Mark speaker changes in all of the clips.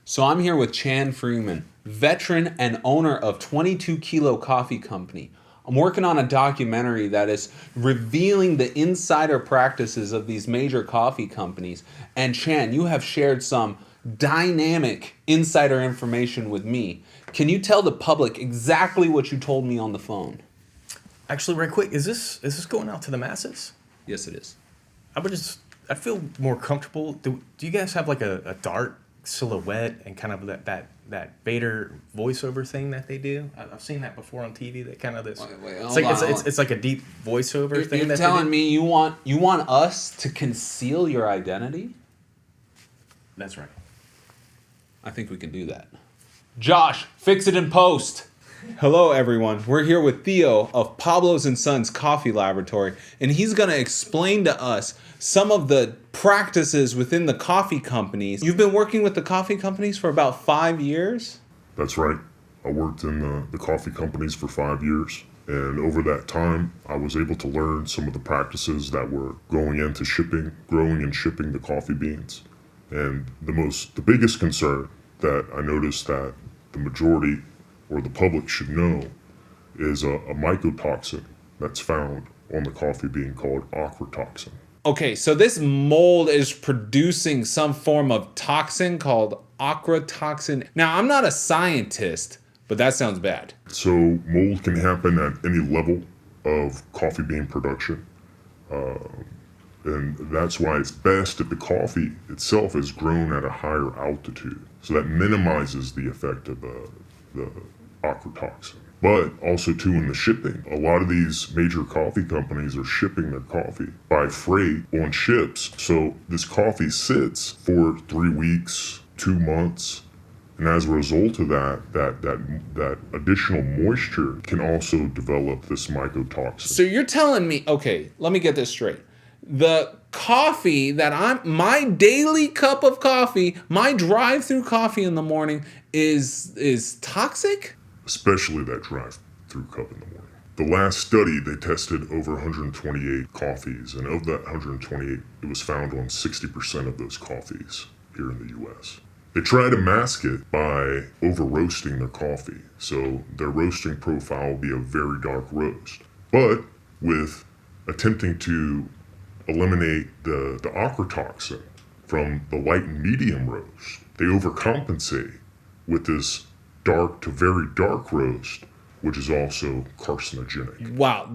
Speaker 1: So I'm here with Chan Freeman, veteran and owner of 22 Kilo Coffee Company. I'm working on a documentary that is revealing the insider practices of these major coffee companies. And Chan, you have shared some dynamic insider information with me. Can you tell the public exactly what you told me on the phone?
Speaker 2: Actually, right quick, is this going out to the masses?
Speaker 1: Yes, it is.
Speaker 2: I feel more comfortable. Do you guys have like a dark silhouette and kind of that Vader voiceover thing that they do? I've seen that before on TV. That kind of this. It's like a deep voiceover thing.
Speaker 1: You're telling me you want us to conceal your identity?
Speaker 2: That's right.
Speaker 1: I think we can do that. Josh, fix it in post. Hello, everyone. We're here with Theo of Pablo's & Sons Coffee Laboratory, and he's going to explain to us some of the practices within the coffee companies. You've been working with the coffee companies for about 5 years?
Speaker 3: That's right. I worked in the coffee companies for 5 years, and over that time, I was able to learn some of the practices that were going into growing and shipping the coffee beans. And the biggest concern that I noticed that the majority or the public should know is a mycotoxin that's found on the coffee bean called ochratoxin.
Speaker 1: Okay, so this mold is producing some form of toxin called ochratoxin. Now, I'm not a scientist, but that sounds bad.
Speaker 3: So mold can happen at any level of coffee bean production. And that's why it's best if the coffee itself is grown at a higher altitude. So that minimizes the effect of the ochratoxin. But also too in the shipping, a lot of these major coffee companies are shipping their coffee by freight on ships. So this coffee sits for 3 weeks, 2 months, and as a result of that additional moisture can also develop this mycotoxin.
Speaker 1: So you're telling me, okay, let me get this straight. The coffee my daily cup of coffee, my drive-through coffee in the morning is toxic?
Speaker 3: Especially that drive-through cup in the morning. The last study, they tested over 128 coffees, and of that 128, it was found on 60% of those coffees here in the U.S. They try to mask it by over-roasting their coffee, so their roasting profile will be a very dark roast. But with attempting to eliminate the ochratoxin from the light and medium roast, they overcompensate with this dark to very dark roast, which is also carcinogenic.
Speaker 1: Wow,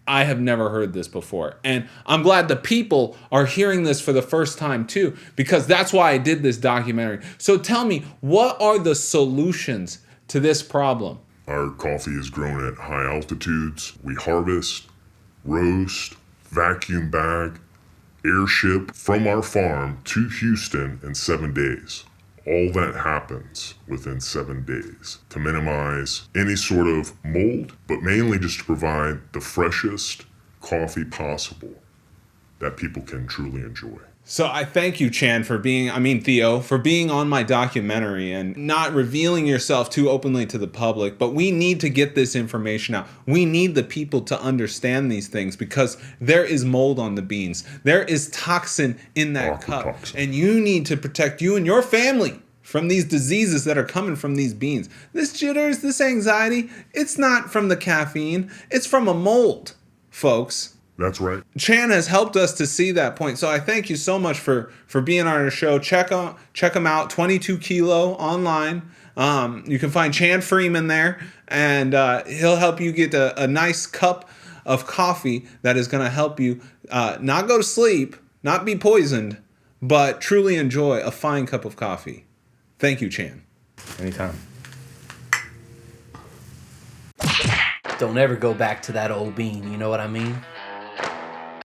Speaker 1: I have never heard this before. And I'm glad the people are hearing this for the first time too, because that's why I did this documentary. So tell me, what are the solutions to this problem?
Speaker 3: Our coffee is grown at high altitudes. We harvest, roast, vacuum bag, airship from our farm to Houston in 7 days. All that happens within 7 days to minimize any sort of mold, but mainly just to provide the freshest coffee possible that people can truly enjoy.
Speaker 1: So I thank you, Theo, for being on my documentary and not revealing yourself too openly to the public. But we need to get this information out. We need the people to understand these things because there is mold on the beans. There is toxin in that cup. And you need to protect you and your family from these diseases that are coming from these beans. This jitters, this anxiety, it's not from the caffeine. It's from a mold, folks.
Speaker 3: That's right.
Speaker 1: Chan has helped us to see that point. So I thank you so much for being on our show. Check him out, 22 Kilo online. You can find Chan Freeman there, and he'll help you get a nice cup of coffee that is going to help you not go to sleep, not be poisoned, but truly enjoy a fine cup of coffee. Thank you, Chan.
Speaker 2: Anytime.
Speaker 4: Don't ever go back to that old bean, you know what I mean?